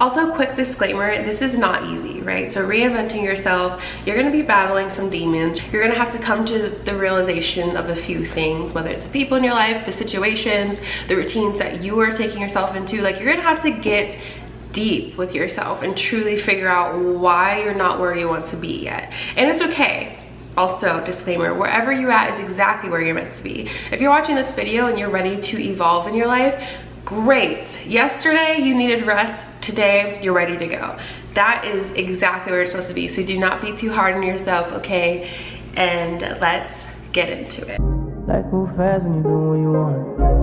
Also, quick disclaimer, this is not easy, right? So reinventing yourself, you're gonna be battling some demons. You're gonna have to come to the realization of a few things, whether it's the people in your life, the situations, the routines that you are taking yourself into. Like, you're gonna have to get deep with yourself and truly figure out why you're not where you want to be yet. And it's okay. Also, disclaimer, wherever you're at is exactly where you're meant to be. If you're watching this video and you're ready to evolve in your life, great. Yesterday you needed rest, today you're ready to go. That is exactly where you're supposed to be. So do not be too hard on yourself, okay? And let's get into it. Life move fast when you're doing what you want.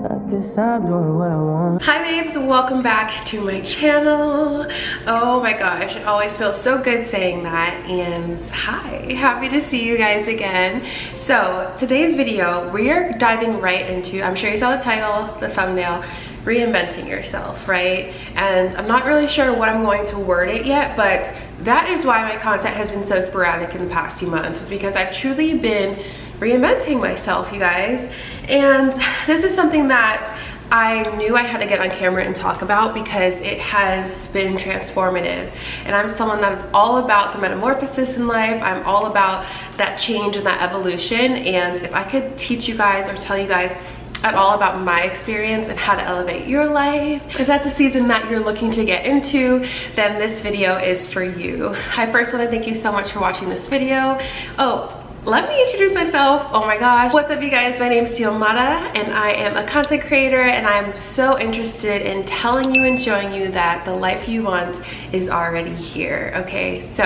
I guess I'm doing what I want. Hi babes, welcome back to my channel. Oh my gosh, it always feels so good saying that. And hi, happy to see you guys again. So today's video, we are diving right into, I'm sure you saw the title, the thumbnail, reinventing yourself, right? And I'm not really sure what I'm going to word it yet, but that is why my content has been so sporadic in the past few months. It's because I've truly been reinventing myself, you guys. And this is something that I knew I had to get on camera and talk about because it has been transformative. And I'm someone that is all about the metamorphosis in life. I'm all about that change and that evolution. And if I could teach you guys or tell you guys at all about my experience and how to elevate your life, if that's a season that you're looking to get into, then this video is for you. I first want to thank you so much for watching this video. Oh, let me introduce myself. Oh my gosh. What's up, you guys? My name is Xiomara and I am a content creator, and I'm so interested in telling you and showing you that the life you want is already here, okay? So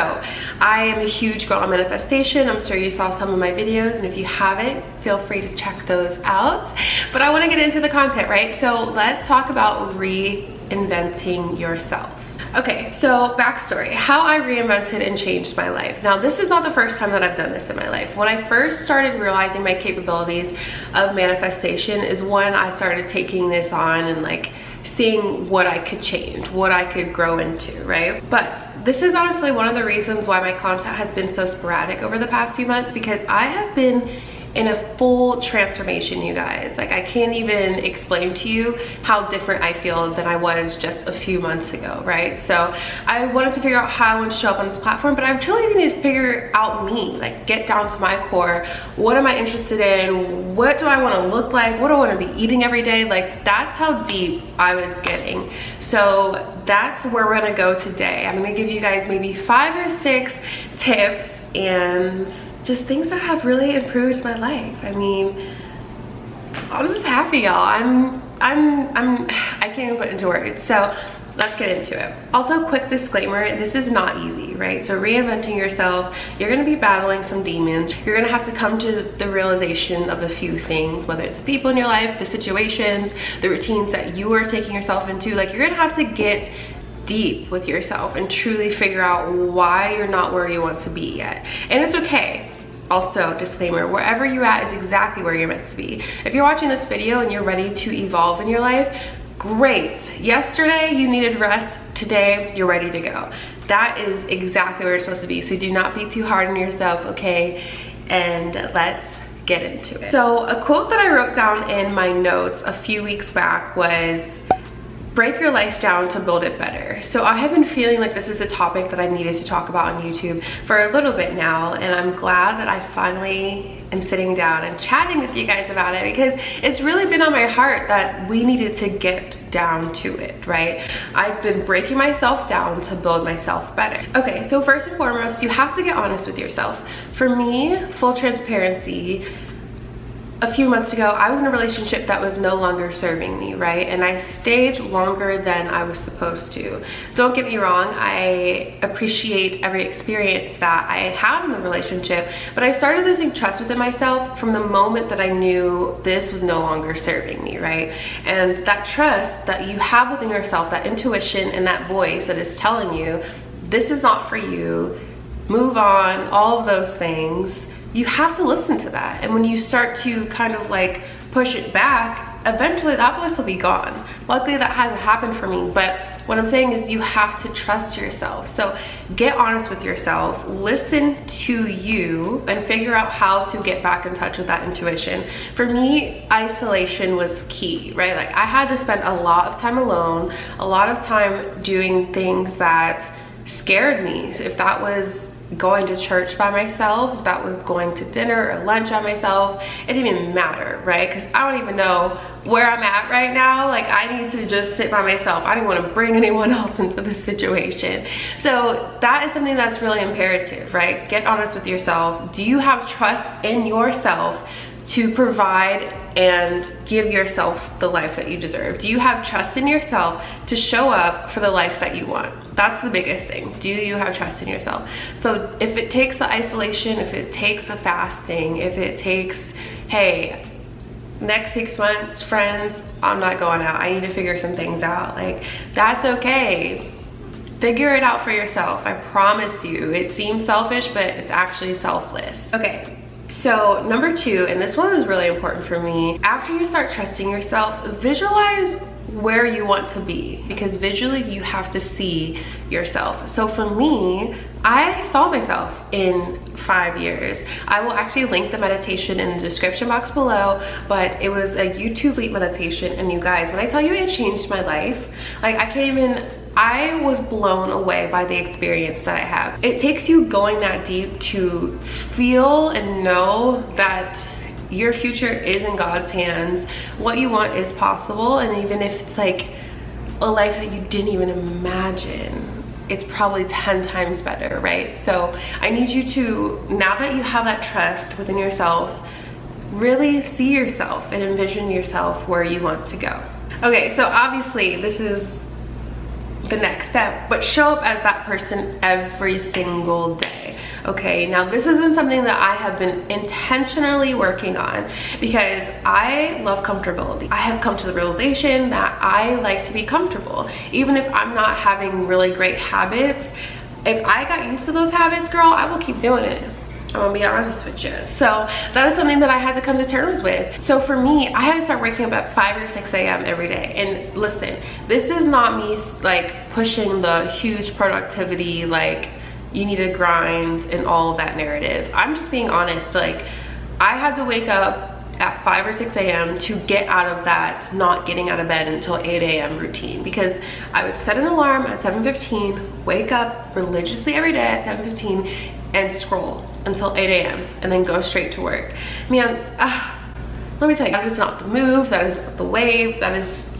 I am a huge girl on manifestation. I'm sure you saw some of my videos, and if you haven't, feel free to check those out. But I want to get into the content, right? So let's talk about reinventing yourself. Okay, so backstory, how I reinvented and changed my life. Now, this is not the first time that I've done this in my life. When I first started realizing my capabilities of manifestation is when I started taking this on and like seeing what I could change, what I could grow into, right? But this is honestly one of the reasons why my content has been so sporadic over the past few months, because I have been in a full transformation, you guys. Like, I can't even explain to you how different I feel than I was just a few months ago, right? So I wanted to figure out how I want to show up on this platform, but I truly need to figure out me, like get down to my core. What am I interested in? What do I want to look like? What do I want to be eating every day? Like, that's how deep I was getting. So that's where we're gonna go today. I'm gonna give you guys maybe 5 or 6 tips and just things that have really improved my life. I mean, I'm just happy, y'all. I can't even put into words. So let's get into it. Also, quick disclaimer, this is not easy, right? So reinventing yourself, you're gonna be battling some demons. You're gonna have to come to the realization of a few things, whether it's the people in your life, the situations, the routines that you are taking yourself into. Like, you're gonna have to get deep with yourself and truly figure out why you're not where you want to be yet. And it's okay. Also, disclaimer, wherever you're at is exactly where you're meant to be. If you're watching this video and you're ready to evolve in your life, great. Yesterday you needed rest, today you're ready to go. That is exactly where you're supposed to be. So do not be too hard on yourself, okay? And let's get into it. So a quote that I wrote down in my notes a few weeks back was, break your life down to build it better. So I have been feeling like this is a topic that I needed to talk about on YouTube for a little bit now, and I'm glad that I finally am sitting down and chatting with you guys about it, because it's really been on my heart that we needed to get down to it, right? I've been breaking myself down to build myself better. Okay, so first and foremost, you have to get honest with yourself. For me, full transparency, a few months ago, I was in a relationship that was no longer serving me, right? And I stayed longer than I was supposed to. Don't get me wrong, I appreciate every experience that I had in the relationship, but I started losing trust within myself from the moment that I knew this was no longer serving me, right? And that trust that you have within yourself, that intuition and that voice that is telling you, this is not for you, move on, all of those things, you have to listen to that. And when you start to kind of like push it back, eventually that voice will be gone. Luckily that hasn't happened for me, but what I'm saying is you have to trust yourself. So get honest with yourself, listen to you, and figure out how to get back in touch with that intuition. For me, isolation was key, right? Like I had to spend a lot of time alone, a lot of time doing things that scared me. So if that was going to church by myself, if that was going to dinner or lunch by myself, it didn't even matter, right? Because I don't even know where I'm at right now. Like I need to just sit by myself. I didn't want to bring anyone else into this situation. So that is something that's really imperative, right? Get honest with yourself. Do you have trust in yourself to provide and give yourself the life that you deserve? Do you have trust in yourself to show up for the life that you want? That's the biggest thing. Do you have trust in yourself? So if it takes the isolation, if it takes the fasting, if it takes, hey, next 6 months, friends, I'm not going out. I need to figure some things out. Like, that's okay. Figure it out for yourself. I promise you. It seems selfish, but it's actually selfless. Okay. So number 2, and this one was really important for me, after you start trusting yourself, visualize where you want to be, because visually you have to see yourself. So for me, I saw myself in 5 years. I will actually link the meditation in the description box below, but it was a YouTube sleep meditation, and you guys, when I tell you it changed my life, like I was blown away by the experience that I have. It takes you going that deep to feel and know that your future is in God's hands. What you want is possible, and even if it's like a life that you didn't even imagine, it's probably 10 times better, right? So I need you to, now that you have that trust within yourself, really see yourself and envision yourself where you want to go. Okay, so obviously this is the next step, but show up as that person every single day. Okay, now this isn't something that I have been intentionally working on because I love comfortability. I have come to the realization that I like to be comfortable. Even if I'm not having really great habits, if I got used to those habits, girl, I will keep doing it. I'm gonna be honest with you. So that is something that I had to come to terms with. So for me, I had to start waking up at 5 or 6 a.m. every day. And listen, this is not me like pushing the huge productivity, like you need to grind and all of that narrative. I'm just being honest. Like I had to wake up at 5 or 6 a.m. to get out of that not getting out of bed until 8 a.m. routine, because I would set an alarm at 7:15, wake up religiously every day at 7:15 and scroll until 8 a.m. and then go straight to work. Man, let me tell you, that is not the move, that is not the wave, that is,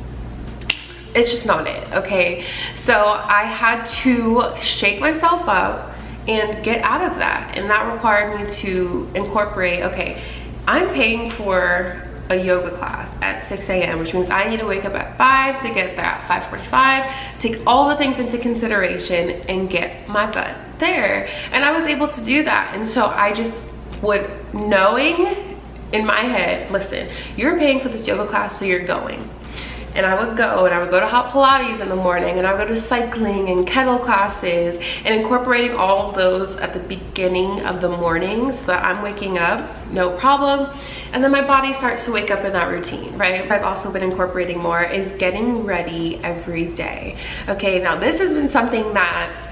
it's just not it, okay? So I had to shake myself up and get out of that, and that required me to incorporate, okay, I'm paying for a yoga class at 6 a.m., which means I need to wake up at 5 to get there at 5:45, take all the things into consideration and get my butt there. And I was able to do that. And so I just would, knowing in my head, listen, you're paying for this yoga class, so you're going. And I would go, and I would go to hot Pilates in the morning, and I would go to cycling and kettle classes, and incorporating all of those at the beginning of the morning so that I'm waking up, no problem. And then my body starts to wake up in that routine, right? What I've also been incorporating more is getting ready every day. Okay, now this isn't something that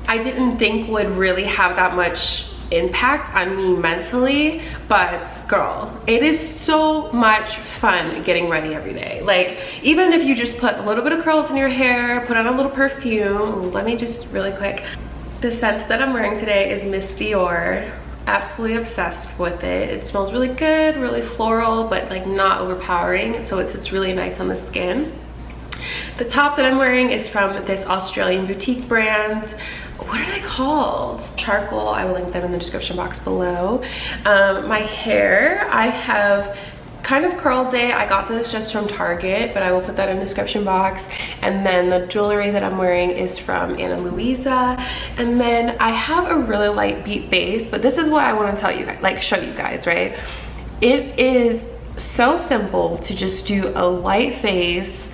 I didn't think would really have that much impact on me mentally, but girl, it is so much fun getting ready every day. Like, even if you just put a little bit of curls in your hair, put on a little perfume. Let me just really quick, the scent that I'm wearing today is Miss Dior. Absolutely obsessed with it. It smells really good, really floral, but like not overpowering, so it sits really nice on the skin. The top that I'm wearing is from this Australian boutique brand. What are they called? Charcoal. I will link them in the description box below. My hair, I have kind of curled it. I got this just from Target, but I will put that in the description box. And then the jewelry that I'm wearing is from Ana Luisa. And then I have a really light beat base, but this is what I want to tell you, like show you guys, right? It is so simple to just do a light face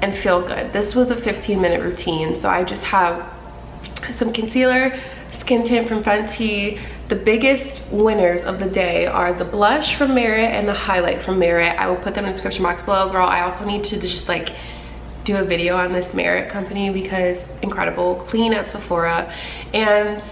and feel good. This was a 15-minute routine, so I just have some concealer, skin tint from Fenty. The biggest winners of the day are the blush from Merit and the highlight from Merit. I will put them in the description box below. Girl, I also need to just like do a video on this Merit company because incredible, clean at Sephora, and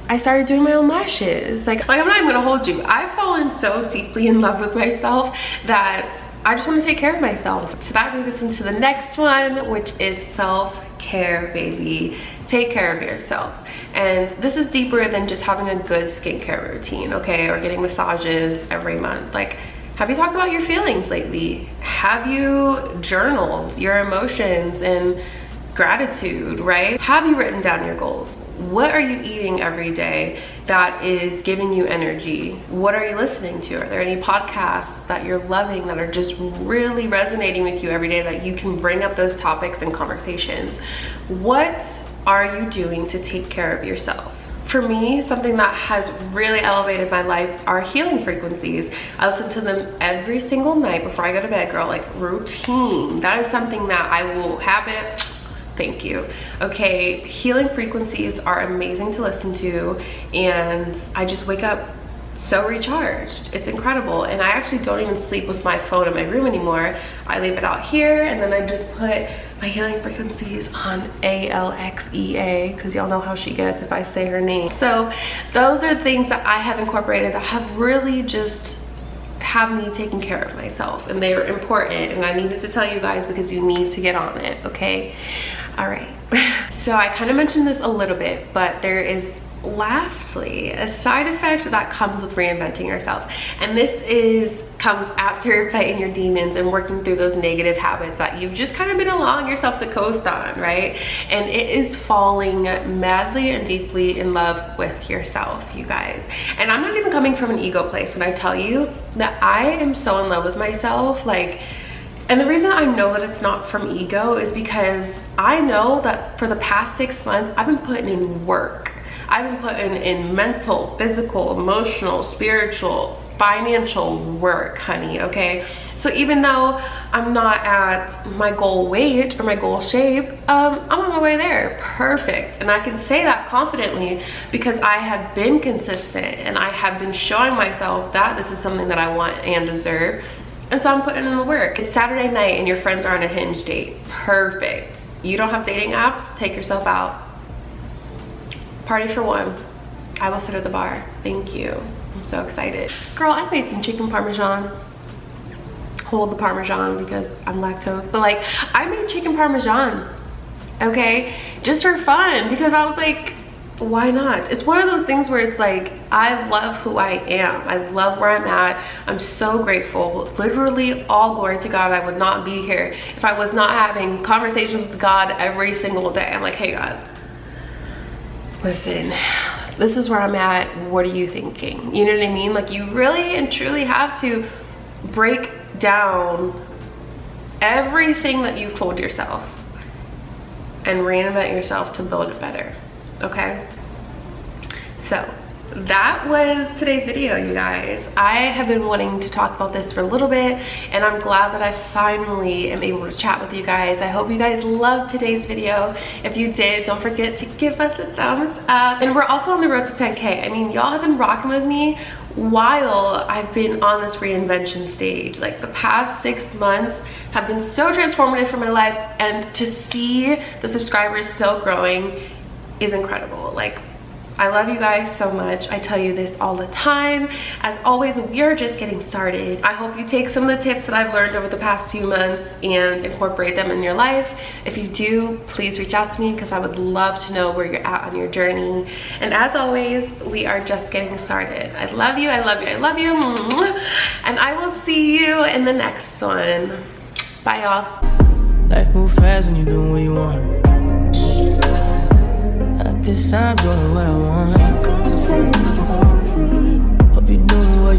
I started doing my own lashes. Like I'm not even gonna hold you. I've fallen so deeply in love with myself that I just want to take care of myself. So that brings us into the next one, which is self-care, baby. Take care of yourself. And this is deeper than just having a good skincare routine, okay? Or getting massages every month. Like, have you talked about your feelings lately? Have you journaled your emotions and gratitude, right? Have you written down your goals? What are you eating every day that is giving you energy? What are you listening to? Are there any podcasts that you're loving that are just really resonating with you every day that you can bring up those topics and conversations? What are you doing to take care of yourself? For me, something that has really elevated my life are healing frequencies. I listen to them every single night before I go to bed, girl, like routine. That is something that I will have it. Thank you. Okay, healing frequencies are amazing to listen to, and I just wake up so recharged. It's incredible. And I actually don't even sleep with my phone in my room anymore. I leave it out here, and then I just put my healing frequencies on ALXEA, because y'all know how she gets if I say her name. So those are things that I have incorporated that have really just have me taking care of myself, and they are important, and I needed to tell you guys because you need to get on it, okay? All right. So I kind of mentioned this a little bit, but there is lastly a side effect that comes with reinventing yourself, and this comes after fighting your demons and working through those negative habits that you've just kind of been allowing yourself to coast on, right? And it is falling madly and deeply in love with yourself, you guys. And I'm not even coming from an ego place when I tell you that I am so in love with myself, like. And the reason I know that it's not from ego is because I know that for the past 6 months I've been putting in work. I've been putting in mental, physical, emotional, spiritual, financial work, honey, okay? So even though I'm not at my goal weight or my goal shape, I'm on my way there, perfect. And I can say that confidently because I have been consistent and I have been showing myself that this is something that I want and deserve. And so I'm putting in the work. It's Saturday night and your friends are on a Hinge date, perfect. You don't have dating apps, take yourself out. Party for one. I will sit at the bar, thank you. I'm so excited. Girl, I made some chicken parmesan. Hold the parmesan because I'm lactose, but like I made chicken parmesan, okay? Just for fun, because I was like, why not? It's one of those things where it's like, I love who I am. I love where I'm at. I'm so grateful. Literally all glory to God. I would not be here if I was not having conversations with God every single day. I'm like, hey God, listen, this is where I'm at. What are you thinking? You know what I mean? Like you really and truly have to break down everything that you've told yourself and reinvent yourself to build it better. Okay, so that was today's video, you guys. I have been wanting to talk about this for a little bit, and I'm glad that I finally am able to chat with you guys. I hope you guys loved today's video. If you did, don't forget to give us a thumbs up. And we're also on the road to 10K. I mean, y'all have been rocking with me while I've been on this reinvention stage. Like the past 6 months have been so transformative for my life, and to see the subscribers still growing is incredible. Like, I love you guys so much. I tell you this all the time. As always, we are just getting started. I hope you take some of the tips that I've learned over the past 2 months and incorporate them in your life. If you do, please reach out to me because I would love to know where you're at on your journey. And as always, we are just getting started. I love you, I love you, I love you. And I will see you in the next one. Bye, y'all. Life move fast when you're doing what you want. At this time, doing what I want.